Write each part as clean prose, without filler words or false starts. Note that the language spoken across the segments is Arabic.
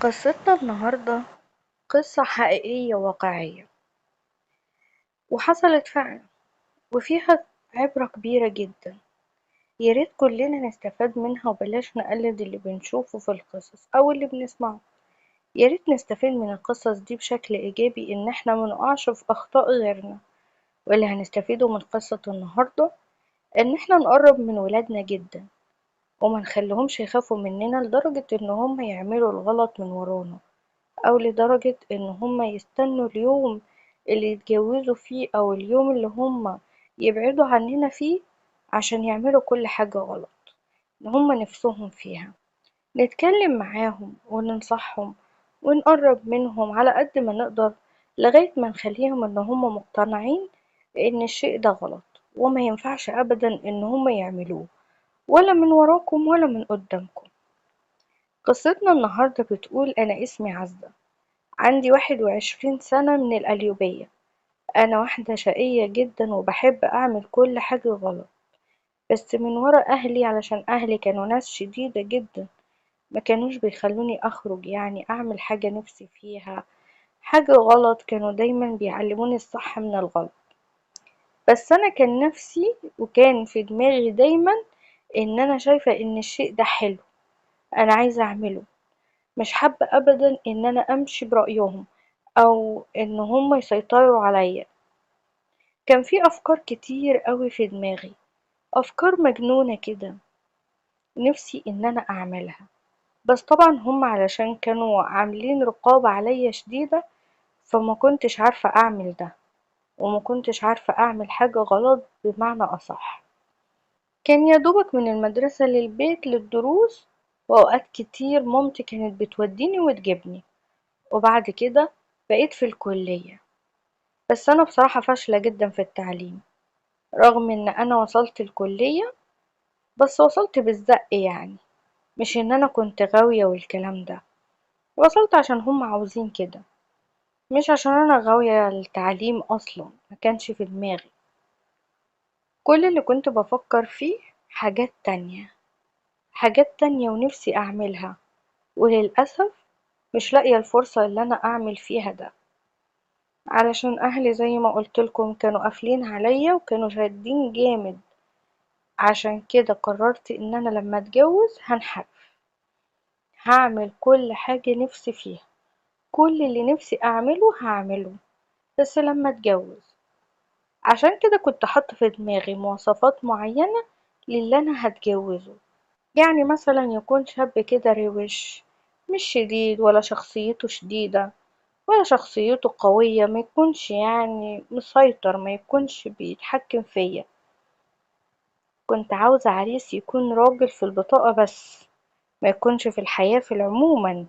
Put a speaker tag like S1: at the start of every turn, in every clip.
S1: قصتنا النهاردة قصة حقيقية واقعية وحصلت فعلا، وفيها عبرة كبيرة جدا. ياريت كلنا نستفاد منها وبلاش نقلد اللي بنشوفه في القصص أو اللي بنسمعه. ياريت نستفيد من القصص دي بشكل إيجابي، إن احنا منقعش في أخطاء غيرنا. واللي هنستفيده من قصة النهاردة إن احنا نقرب من ولادنا جدا، ومنخليهمش يخافوا مننا لدرجة إن هم يعملوا الغلط من ورانا، أو لدرجة إن هما يستنوا اليوم اللي يتجوزوا فيه أو اليوم اللي هما يبعدوا عننا فيه عشان يعملوا كل حاجة غلط إن هما نفسهم فيها. نتكلم معاهم وننصحهم ونقرب منهم على قد ما نقدر، لغاية ما نخليهم إن هما مقتنعين إن الشيء ده غلط وما ينفعش أبدا إن هما يعملوه، ولا من وراكم ولا من قدامكم. قصتنا النهاردة بتقول: أنا اسمي عزة، عندي 21 سنة، من القليوبية. أنا واحدة شقية جدا وبحب أعمل كل حاجة غلط، بس من ورا أهلي، علشان أهلي كانوا ناس شديدة جدا، ما كانوش بيخلوني أخرج يعني أعمل حاجة نفسي فيها. حاجة غلط كانوا دايما بيعلموني الصح من الغلط. بس أنا كان نفسي وكان في دماغي دايما إن أنا شايفة إن الشيء ده حلو، أنا عايزة أعمله، مش حابة أبدا إن أنا أمشي برأيهم أو إن هما يسيطروا عليا. كان في أفكار كتير قوي في دماغي، أفكار مجنونة كده نفسي إن أنا أعملها، بس طبعا هما علشان كانوا عاملين رقابة عليا شديدة، فما كنتش عارفة أعمل ده، وما كنتش عارفة أعمل حاجة غلط بمعنى أصح. كان يدوبك من المدرسة للبيت للدروس، وأوقات كتير مامتي كانت بتوديني وتجيبني، وبعد كده بقيت في الكلية. بس أنا بصراحة فاشلة جدا في التعليم، رغم إن أنا وصلت الكلية، بس وصلت بالزق يعني، مش إن أنا كنت غاوية والكلام ده. وصلت عشان هم عاوزين كده، مش عشان أنا غاوية التعليم أصلا، ما كانش في دماغي. كل اللي كنت بفكر فيه حاجات تانية، حاجات تانية ونفسي أعملها، وللأسف مش لاقية الفرصة اللي أنا أعمل فيها ده، علشان أهلي زي ما قلتلكم كانوا قافلين عليا وكانوا شادين جامد. عشان كده قررت إن أنا لما أتجوز هنحرف، هعمل كل حاجة نفسي فيها، كل اللي نفسي أعمله هعمله، بس لما أتجوز. عشان كده كنت حاطة في دماغي مواصفات معينة للي أنا هتجوزه. يعني مثلا يكون شاب كده روش، مش شديد ولا شخصيته شديدة ولا شخصيته قوية، ما يكونش يعني مسيطر، ما يكونش بيتحكم فيا. كنت عاوزة عريس يكون راجل في البطاقة بس، ما يكونش في الحياة في العموما،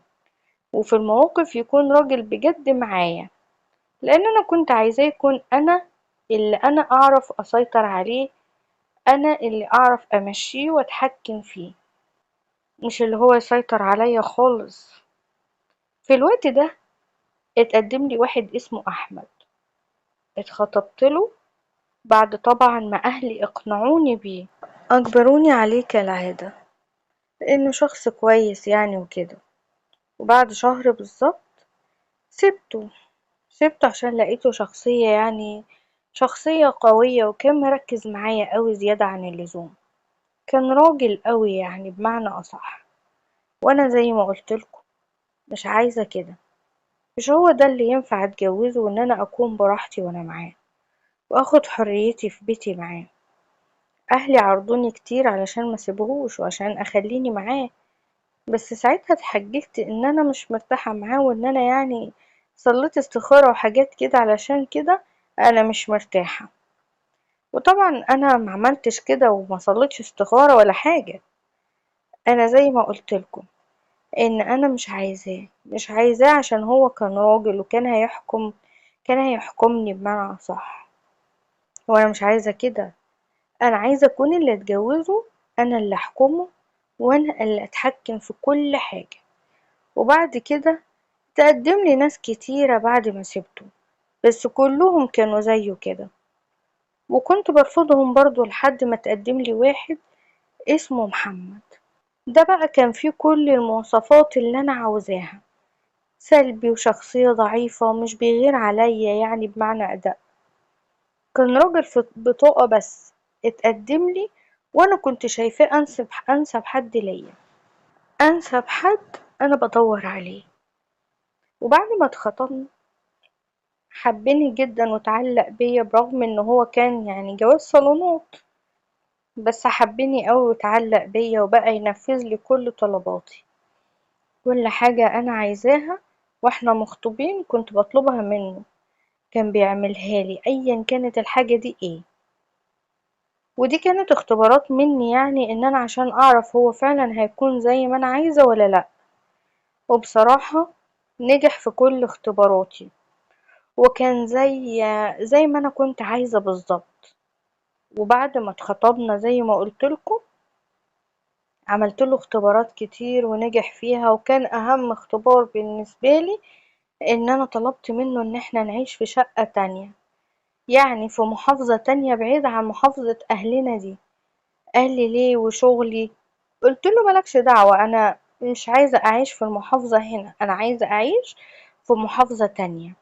S1: وفي المواقف يكون راجل بجد معايا، لأن أنا كنت عايزاه يكون أنا اللي أنا أعرف أسيطر عليه، أنا اللي أعرف أمشيه وأتحكم فيه، مش اللي هو يسيطر عليا خالص. في الوقت ده اتقدم لي واحد اسمه أحمد، اتخطبت له بعد طبعا ما أهلي اقنعوني بيه، أجبروني عليه كالعادة، لأنه شخص كويس يعني وكده. وبعد شهر بالظبط سبته، سبته عشان لقيته شخصية يعني شخصية قوية، وكان مركز معايا قوي زيادة عن اللزوم. كان راجل قوي يعني بمعنى أصح، وأنا زي ما قلتلكم مش عايزة كده، مش هو ده اللي ينفع اتجوزه، وان انا اكون براحتي وانا معاه واخد حريتي في بيتي معاه. اهلي عرضوني كتير علشان ما سيبهوش وعشان اخليني معاه، بس ساعتها اتحججت ان انا مش مرتاحة معاه، وان انا يعني صليت استخارة وحاجات كده، علشان كده انا مش مرتاحة. وطبعا انا ما عملتش كده وما صليتش استخارة ولا حاجة، انا زي ما قلتلكم ان انا مش عايزاه عشان هو كان راجل وكان هيحكم، كان هيحكمني بمعنى صح، وانا مش عايزة كده. انا عايزة اكون اللي اتجوزه، انا اللي احكمه، وانا اللي اتحكم في كل حاجة. وبعد كده تقدم لي ناس كتيرة بعد ما سبته، بس كلهم كانوا زيه كده، وكنت برفضهم برضو لحد ما تقدم لي واحد اسمه محمد. ده بقى كان فيه كل المواصفات اللي انا عاوزاها، سلبي وشخصية ضعيفة ومش بيغير عليا يعني بمعنى أدق. كان راجل في بطاقة بس اتقدم لي، وانا كنت شايفاه انسب حد ليا، انسب حد انا بدور عليه. وبعد ما اتخطبنا حبني جدا وتعلق بيا برغم ان هو كان يعني جواز صالونات، بس حبني قوي وتعلق بيا وبقى ينفذ لي كل طلباتي، كل حاجة انا عايزاها واحنا مخطوبين كنت بطلبها منه كان بيعملها لي ايا كانت الحاجة دي ايه. ودي كانت اختبارات مني يعني ان انا عشان اعرف هو فعلا هيكون زي ما انا عايزة ولا لا. وبصراحة نجح في كل اختباراتي وكان زي ما انا كنت عايزة بالظبط. وبعد ما اتخطبنا زي ما قلتلكم عملت له اختبارات كتير ونجح فيها، وكان اهم اختبار بالنسبة لي ان انا طلبت منه ان احنا نعيش في شقة تانية، يعني في محافظة تانية بعيدة عن محافظة اهلنا دي. قال لي ليه وشغلي؟ قلت له مالكش دعوة، انا مش عايزة اعيش في المحافظة هنا، انا عايزة اعيش في محافظة تانية،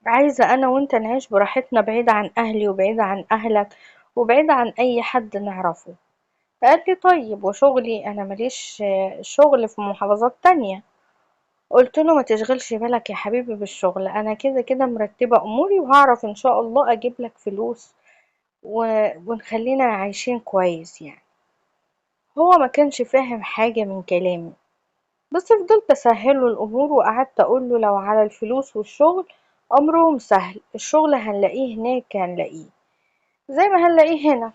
S1: عايزة انا وانت نعيش براحتنا بعيد عن اهلي وبعيد عن اهلك وبعيد عن اي حد نعرفه. قال لي طيب وشغلي؟ انا ماليش شغل في محافظات تانية. قلت له ما تشغلش بالك يا حبيبي بالشغل، انا كده كده مرتبة اموري وهعرف ان شاء الله اجيب لك فلوس ونخلينا عايشين كويس يعني. هو ما كانش فاهم حاجة من كلامي، بس فضلت اسهله الامور وقعدت اقوله لو على الفلوس والشغل امرهم سهل، الشغل هنلاقيه هناك هنلاقيه زي ما هنلاقيه هنا.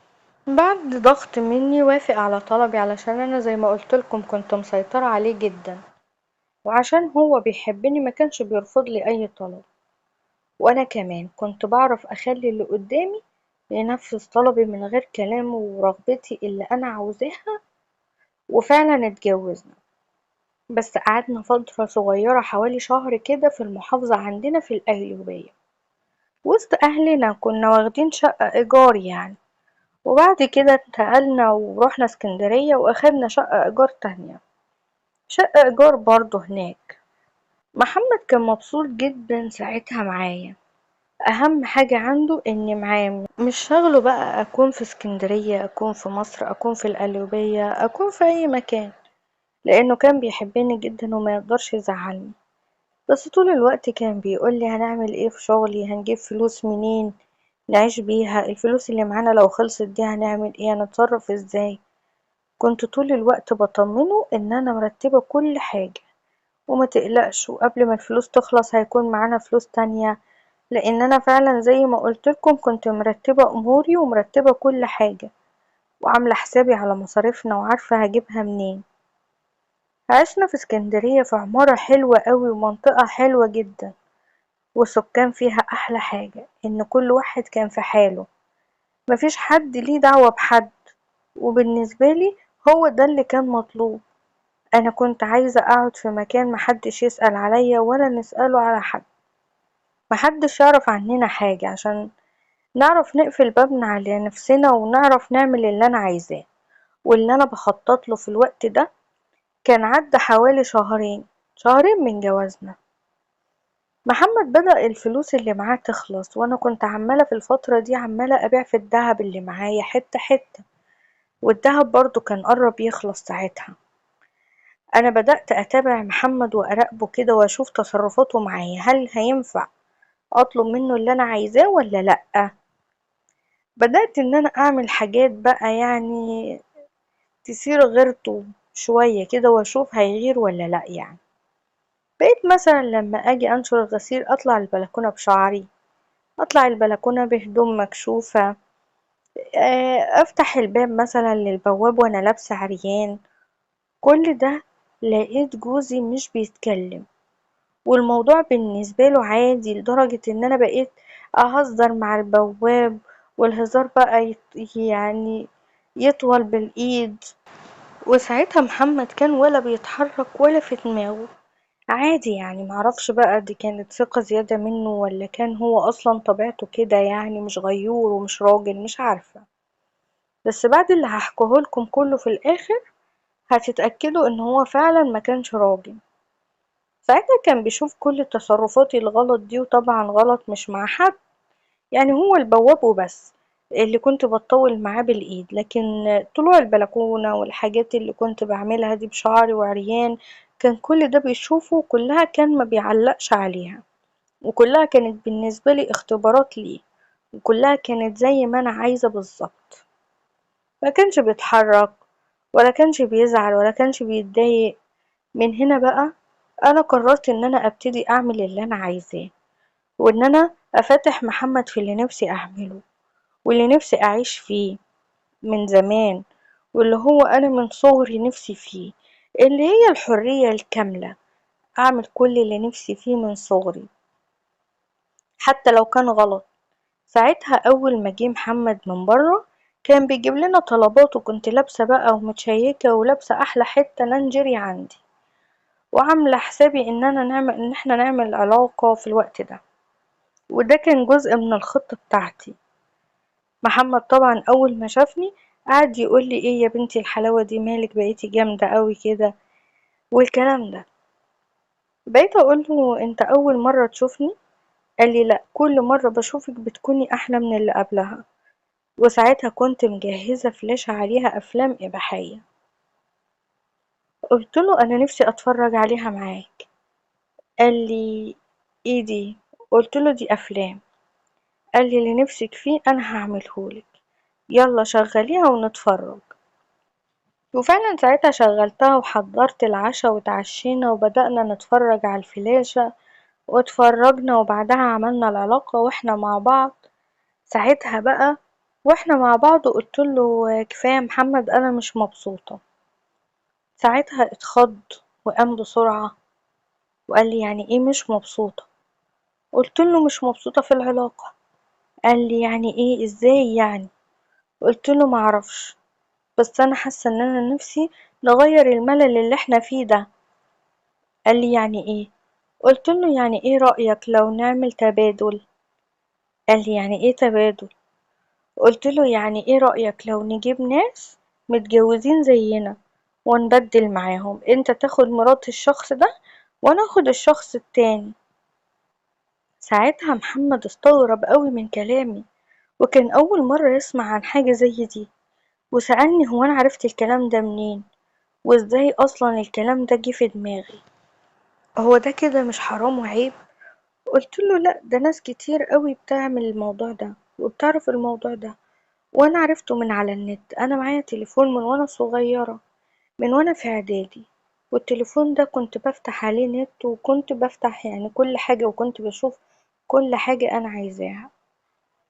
S1: بعد ضغط مني وافق على طلبي علشان انا زي ما قلتلكم كنت مسيطرة عليه جدا، وعشان هو بيحبني ما كانش بيرفض لي اي طلب، وانا كمان كنت بعرف اخلي اللي قدامي ينفذ طلبي من غير كلامه ورغبتي اللي انا عاوزاها. وفعلا اتجوزنا، بس قعدنا فترة صغيرة حوالي شهر كده في المحافظة عندنا في القليوبية وسط أهلنا، كنا واخدين شقة إيجار يعني. وبعد كده انتقلنا ورحنا اسكندرية وأخدنا شقة إيجار تانية، شقة إيجار برضه هناك. محمد كان مبسوط جدا ساعتها معايا، أهم حاجة عنده إني معاه، مش شغله بقى أكون في اسكندرية أكون في مصر أكون في القليوبية أكون في أي مكان، لأنه كان بيحبني جدا وما يقدرش يزعلني. بس طول الوقت كان بيقولي هنعمل ايه في شغلي، هنجيب فلوس منين نعيش بيها، الفلوس اللي معانا لو خلصت دي هنعمل ايه، هنتصرف ازاي. كنت طول الوقت بطمنه ان انا مرتبة كل حاجة وما تقلقش، وقبل ما الفلوس تخلص هيكون معانا فلوس تانية، لان انا فعلا زي ما قلتلكم كنت مرتبة اموري ومرتبة كل حاجة وعاملة حسابي على مصاريفنا وعارفة هجيبها منين. عشنا في اسكندرية في عمارة حلوة قوي ومنطقة حلوة جدا، والسكان فيها أحلى حاجة إن كل واحد كان في حاله، مفيش حد ليه دعوة بحد. وبالنسبة لي هو ده اللي كان مطلوب، أنا كنت عايزة أقعد في مكان محدش يسأل عليا ولا نسأله على حد، محدش يعرف عننا حاجة، عشان نعرف نقفل بابنا على نفسنا ونعرف نعمل اللي أنا عايزاه واللي أنا بخطط له في الوقت ده. كان عدى حوالي شهرين من جوازنا. محمد بدأ الفلوس اللي معاه تخلص، وانا كنت عمالة في الفترة دي عمالة ابيع في الدهب اللي معايا حتة حتة، والدهب برضو كان قرب يخلص ساعتها. انا بدأت اتابع محمد واراقبه كده واشوف تصرفاته معايا، هل هينفع اطلب منه اللي انا عايزاه ولا لأ. بدأت ان انا اعمل حاجات بقى يعني تثير غيرته شوية كده واشوف هيغير ولا لأ يعني. بقيت مثلا لما اجي انشر الغسيل اطلع البلكونة بشعري، اطلع البلكونة بهدوم مكشوفة، افتح الباب مثلا للبواب وانا لابسة عريان. كل ده لقيت جوزي مش بيتكلم، والموضوع بالنسبة له عادي لدرجة ان انا بقيت اهزر مع البواب، والهزار بقى يعني يطول بالايد. وساعتها محمد كان ولا بيتحرك ولا في دماغه، عادي يعني. معرفش بقى دي كانت ثقة زيادة منه ولا كان هو اصلا طبيعته كده يعني مش غيور ومش راجل، مش عارفة. بس بعد اللي هحكيهولكم كله في الآخر هتتأكدوا ان هو فعلا ما كانش راجل. ساعتها كان بيشوف كل تصرفاتي الغلط دي، وطبعا غلط مش مع حد، يعني هو البواب وبس اللي كنت بتطول معاه بالإيد، لكن طلوع البلكونة والحاجات اللي كنت بعملها دي بشعري وعريان كان كل ده بيشوفه، وكلها كان ما بيعلقش عليها، وكلها كانت بالنسبة لي اختبارات ليه، وكلها كانت زي ما أنا عايزة بالظبط. ما كانش بيتحرك ولا كانش بيزعل ولا كانش بيتضايق. من هنا بقى أنا قررت إن أنا أبتدي أعمل اللي أنا عايزاه، وإن أنا أفتح محمد في اللي نفسي أعمله واللي نفسي أعيش فيه من زمان، واللي هو أنا من صغري نفسي فيه، اللي هي الحرية الكاملة، أعمل كل اللي نفسي فيه من صغري حتى لو كان غلط. ساعتها أول ما جه محمد من برا كان بيجيب لنا طلبات، وكنت لابسة بقى ومتشيكة ولابسة أحلى حتة لانجري عندي، وعاملة حسابي إن احنا نعمل علاقة في الوقت ده، وده كان جزء من الخطة بتاعتي. محمد طبعا أول ما شافني قعد يقول لي ايه يا بنتي الحلاوة دي، مالك بقيتي جامدة قوي كده والكلام ده. بقيت اقول له انت اول مرة تشوفني؟ قال لي لا، كل مرة بشوفك بتكوني احلى من اللي قبلها. وساعتها كنت مجهزة فلاشة عليها افلام اباحية. قلت له انا نفسي اتفرج عليها معاك. قال لي ايه دي؟ قلت له دي افلام. قال لي اللي نفسك فيه انا هعملهولك، يلا شغليها ونتفرج. وفعلا ساعتها شغلتها وحضرت العشاء وتعشينا وبدأنا نتفرج على الفلاشة، واتفرجنا وبعدها عملنا العلاقة واحنا مع بعض. ساعتها بقى واحنا مع بعض قلت له كفاية يا محمد انا مش مبسوطة. ساعتها اتخض وقام بسرعة وقال لي يعني ايه مش مبسوطة؟ قلت له مش مبسوطة في العلاقة. قال لي يعني ايه، ازاي يعني؟ قلت له معرفش، بس انا حاسة ان انا نفسي نغير الملل اللي احنا فيه ده. قال لي يعني ايه؟ قلت له يعني ايه رأيك لو نعمل تبادل؟ قال لي يعني ايه تبادل؟ قلت له يعني ايه رأيك لو نجيب ناس متجوزين زينا ونبدل معاهم، انت تاخد مرات الشخص ده وانا اخد الشخص التاني. ساعتها محمد استغرب قوي من كلامي، وكان اول مرة يسمع عن حاجة زي دي، وسألني هو انا عرفت الكلام ده منين، وازاي اصلا الكلام ده جه في دماغي، هو ده كده مش حرام وعيب؟ قلت له لا، ده ناس كتير قوي بتعمل الموضوع ده وبتعرف الموضوع ده، وانا عرفته من على النت. انا معايا تليفون من وانا صغيرة، من وانا في اعدادي، والتليفون ده كنت بفتح عليه نت، وكنت بفتح يعني كل حاجة، وكنت بشوف كل حاجة انا عايزاها،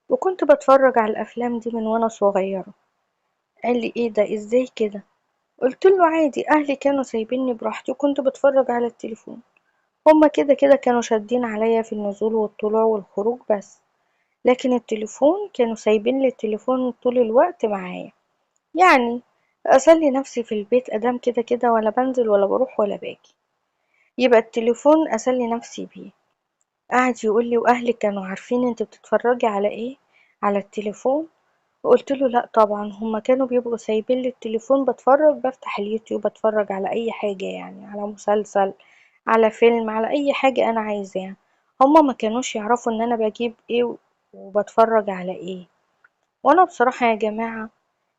S1: وكنت بتفرج على الافلام دي من وانا صغيرة. قال لي ايه ده، ازاي كده؟ قلت له عادي، اهلي كانوا سايبيني براحتي وكنت بتفرج على التليفون، هما كده كده كانوا شادين عليا في النزول والطلوع والخروج بس، لكن التليفون كانوا سايبين لي التليفون طول الوقت معايا، يعني اسلي نفسي في البيت ادام كده كده ولا بنزل ولا بروح ولا باجي، يبقى التليفون اسلي نفسي بيه. قعد يقول لي واهلك كانوا عارفين انت بتتفرجي على ايه على التليفون؟ قلت له لا طبعا، هما كانوا بيبقوا سايبين لي التليفون بتفرج، بفتح اليوتيوب اتفرج على اي حاجة، يعني على مسلسل، على فيلم، على اي حاجة انا عايزاها. هما ما كانوش يعرفوا ان انا بجيب ايه وبتفرج على ايه. وانا بصراحة يا جماعة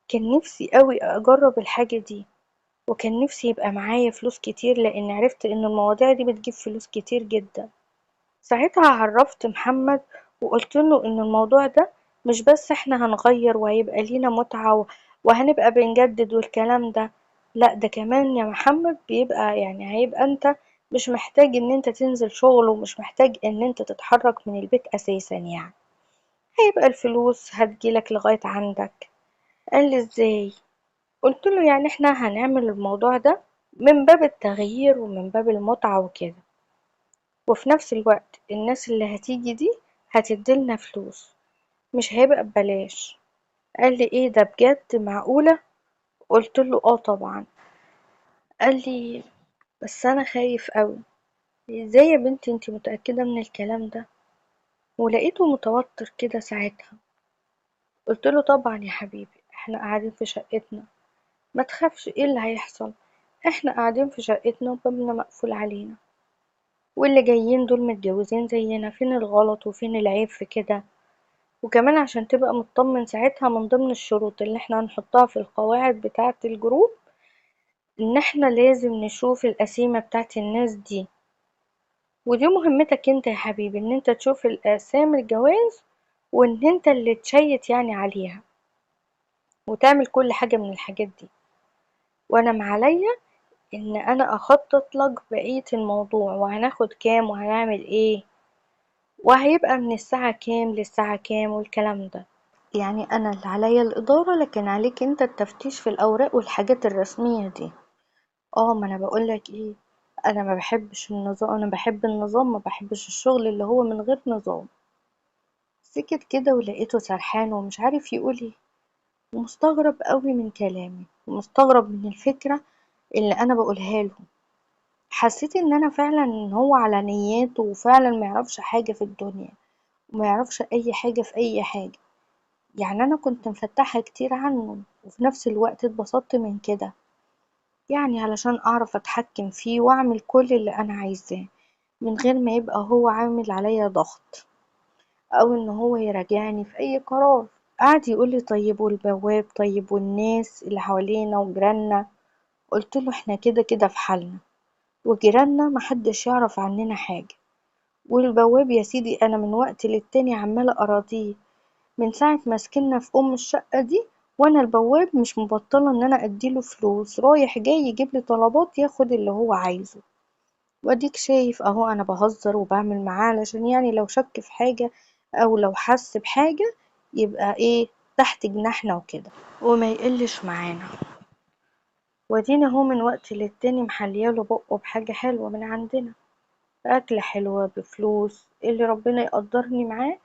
S1: كان نفسي قوي اجرب الحاجة دي، وكان نفسي يبقى معايا فلوس كتير، لان عرفت ان المواضيع دي بتجيب فلوس كتير جدا. ساعتها عرفت محمد وقلت له ان الموضوع ده مش بس احنا هنغير وهيبقى لينا متعة وهنبقى بنجدد والكلام ده، لا ده كمان يا محمد بيبقى يعني هيبقى انت مش محتاج ان انت تنزل شغل، ومش محتاج ان انت تتحرك من البيت اساسا، يعني هيبقى الفلوس هتجيلك لغاية عندك. قال لي ازاي؟ قلت له يعني احنا هنعمل الموضوع ده من باب التغيير ومن باب المتعة وكده، وفي نفس الوقت الناس اللي هتيجي دي هتديلنا فلوس، مش هيبقى ببلاش. قال لي ايه ده بجد، معقولة؟ قلت له اه طبعا. قال لي بس انا خايف قوي. ازاي يا بنتي انتي متأكدة من الكلام ده؟ ولقيته متوتر كده ساعتها. قلت له طبعا يا حبيبي، احنا قاعدين في شقتنا، ما تخافش ايه اللي هيحصل، احنا قاعدين في شقتنا وبابنا مقفول علينا. واللي جايين دول متجوزين زينا، فين الغلط وفين العيب في كده؟ وكمان عشان تبقى مطمن ساعتها، من ضمن الشروط اللي احنا هنحطها في القواعد بتاعة الجروب ان احنا لازم نشوف القسيمة بتاعة الناس دي. ودي مهمتك انت يا حبيبي، ان انت تشوف الاسامي الجواز، وان انت اللي تشيت يعني عليها وتعمل كل حاجة من الحاجات دي. وانا معليا ان انا اخطط لك بقية الموضوع، وهناخد كام وهنعمل ايه، وهيبقى من الساعة كام للساعة كام والكلام ده. يعني انا اللي عليا الادارة، لكن عليك انت التفتيش في الاوراق والحاجات الرسمية دي. اه، ما انا بقولك ايه، انا ما بحبش النظام، انا بحب النظام، ما بحبش الشغل اللي هو من غير نظام. سكت كده ولقيته سرحان ومش عارف يقول ايه، ومستغرب قوي من كلامي، ومستغرب من الفكرة اللي انا بقولها له. حسيت ان انا فعلا ان هو على نياته، وفعلا ما يعرفش حاجة في الدنيا، وما يعرفش اي حاجة في اي حاجة. يعني انا كنت مفتحة كتير عنه، وفي نفس الوقت اتبسطت من كده، يعني علشان اعرف اتحكم فيه واعمل كل اللي انا عايزاه، من غير ما يبقى هو عامل عليا ضغط، او ان هو يراجعني في اي قرار. قعد يقولي طيب والبواب، طيب والناس اللي حوالينا وجيراننا. قلت له احنا كده كده في حالنا، وجيراننا محدش يعرف عننا حاجة. والبواب يا سيدي انا من وقت للتاني عمالة اراضيه، من ساعة ما سكننا في الشقة دي، وانا البواب مش مبطلة ان انا اديله فلوس، رايح جاي يجيب لي طلبات، ياخد اللي هو عايزه. واديك شايف اهو، انا بهزر وبعمل معاه علشان يعني لو شك في حاجة، او لو حس بحاجة، يبقى ايه، تحت جناحنا وكده، وما يقلش معانا. وادينا اهو من وقت للتاني محلياله بقه بحاجة حلوة من عندنا، أكلة حلوة بفلوس، اللي ربنا يقدرني معاه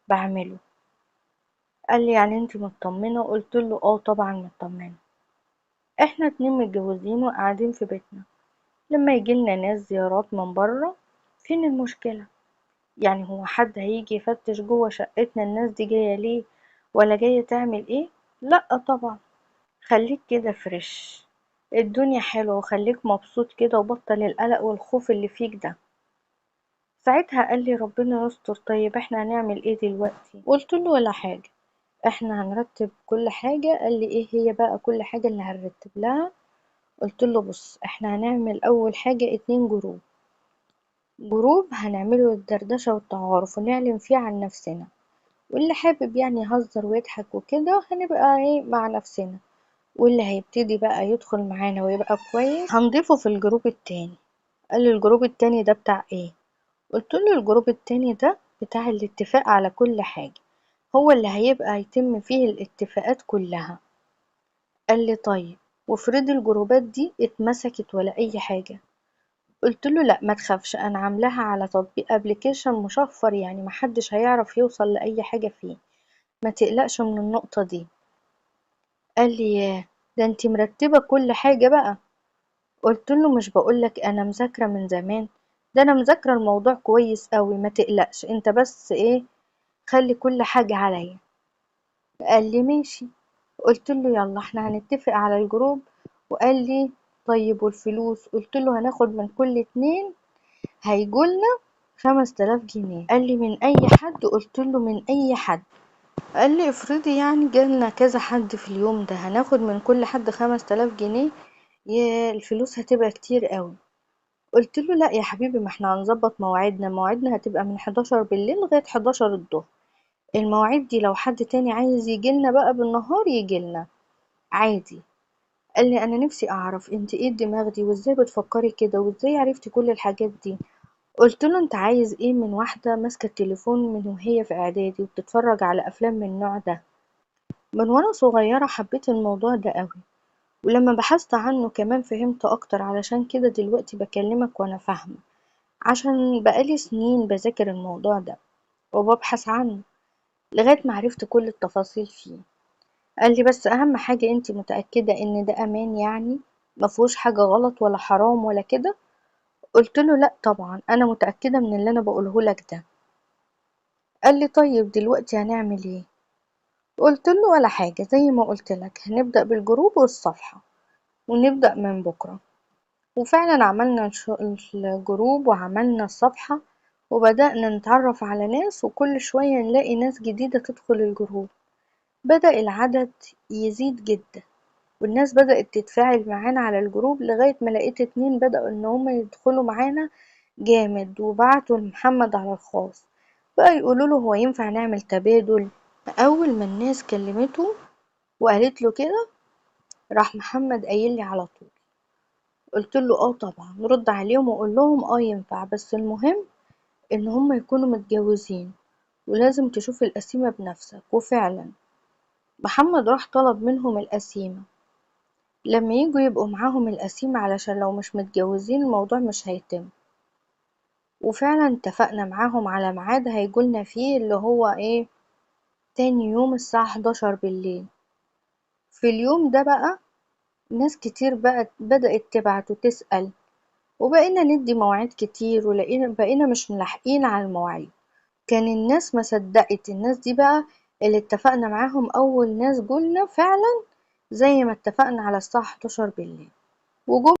S1: بعمله. قال لي يعني انتي مطمنة؟ قلت له اه طبعا مطمنة، احنا اتنين متجوزين وقاعدين في بيتنا، لما يجيلنا ناس زيارات من بره، فين المشكلة؟ يعني هو حد هيجي يفتش جوه شقتنا الناس دي جاية ليه، ولا جاية تعمل ايه؟ لأ طبعا. خليك كده فريش، الدنيا حلوة، وخليك مبسوط كده، وبطل القلق والخوف اللي فيك ده. ساعتها قال لي ربنا يستر، طيب احنا هنعمل ايه دلوقتي؟ قلت له ولا حاجة، احنا هنرتب كل حاجة. قال لي ايه هي بقى كل حاجة اللي هنرتب لها؟ قلت له بص، احنا هنعمل اول حاجة 2 جروب. جروب هنعمله الدردشة والتعارف، ونعلن فيه عن نفسنا، واللي حابب يعني يهزر ويضحك وكده هنبقى ايه مع نفسنا، واللي هيبتدي بقى يدخل معانا ويبقى كويس هنضيفه في الجروب التاني. قال لي الجروب التاني ده بتاع ايه؟ قلت له الجروب التاني ده بتاع الاتفاق على كل حاجة، هو اللي هيبقى يتم فيه الاتفاقات كلها. قال لي طيب، وافرض الجروبات دي اتمسكت ولا اي حاجة؟ قلت له لا ما تخافش، انا عاملاها على تطبيق ابلكيشن مشفر، يعني محدش هيعرف يوصل لاي حاجة فيه، ما تقلقش من النقطة دي. قال لي ياه، ده انتي مرتبة كل حاجة بقى. قلت له مش بقولك انا مذاكرة من زمان، ده انا مذاكرة الموضوع كويس قوي، ما تقلقش انت بس ايه، خلي كل حاجة عليا. قال لي ماشي. قلت له يلا احنا هنتفق على الجروب. وقال لي طيب والفلوس؟ قلت له هناخد من كل 2 هيجولنا 5000 جنيه. قال لي من اي حد؟ قلت له من اي حد. قال لي افرضي يعني جالنا كذا حد في اليوم ده، هناخد من كل حد 5000 جنيه، يا الفلوس هتبقى كتير قوي. قلت له لا يا حبيبي، ما احنا هنظبط مواعيدنا هتبقى من 11 بالليل لغاية 11 الظهر. المواعيد دي لو حد تاني عايز يجيلنا بقى بالنهار يجيلنا عادي. قال لي انا نفسي اعرف انت ايه الدماغ دي، وازاي بتفكري كده، وازاي عرفتي كل الحاجات دي؟ قلت له انت عايز ايه من واحدة ماسكة التليفون من وهي في اعدادي وبتتفرج على افلام من النوع ده؟ من وانا صغيرة حبيت الموضوع ده قوي، ولما بحثت عنه كمان فهمت اكتر، علشان كده دلوقتي بكلمك وانا فاهمة، عشان بقالي سنين بذاكر الموضوع ده وببحث عنه لغاية ما عرفت كل التفاصيل فيه. قال لي بس اهم حاجة انت متأكدة ان ده امان، يعني مفهوش حاجة غلط ولا حرام ولا كده؟ قلت له لا طبعا انا متأكدة من اللي انا بقوله لك ده. قال لي طيب دلوقتي هنعمل ايه؟ قلت له ولا حاجة، زي ما قلت لك هنبدأ بالجروب والصفحة، ونبدأ من بكرة. وفعلا عملنا الجروب وعملنا الصفحة، وبدأنا نتعرف على ناس، وكل شوية نلاقي ناس جديدة تدخل الجروب. بدأ العدد يزيد جدا، والناس بدأت تتفاعل معانا على الجروب، لغاية ما لقيت 2 بدأوا ان هم يدخلوا معانا جامد، وبعتوا لمحمد على الخاص بقى يقولوا له هو ينفع نعمل تبادل. اول ما الناس كلمته وقالت له كده، راح محمد قايل لي على طول. قلت له اه طبعا، نرد عليهم واقول لهم اه ينفع، بس المهم ان هم يكونوا متجوزين، ولازم تشوف القسيمة بنفسك. وفعلا محمد راح طلب منهم القسيمة، لما يجوا يبقوا معاهم القسيمة، علشان لو مش متجوزين الموضوع مش هيتم. وفعلا اتفقنا معاهم على ميعاد هيجولنا فيه، اللي هو ايه، تاني يوم الساعة 11 بالليل. في اليوم ده بقى ناس كتير بقى بدأت تبعت وتسأل، وبقينا ندي مواعيد كتير، بقينا مش ملاحقين على المواعيد. كان الناس ما صدقت، الناس دي بقى اللي اتفقنا معاهم أول ناس جولنا فعلا زي ما اتفقنا على الساعة 11 بالليل، وجم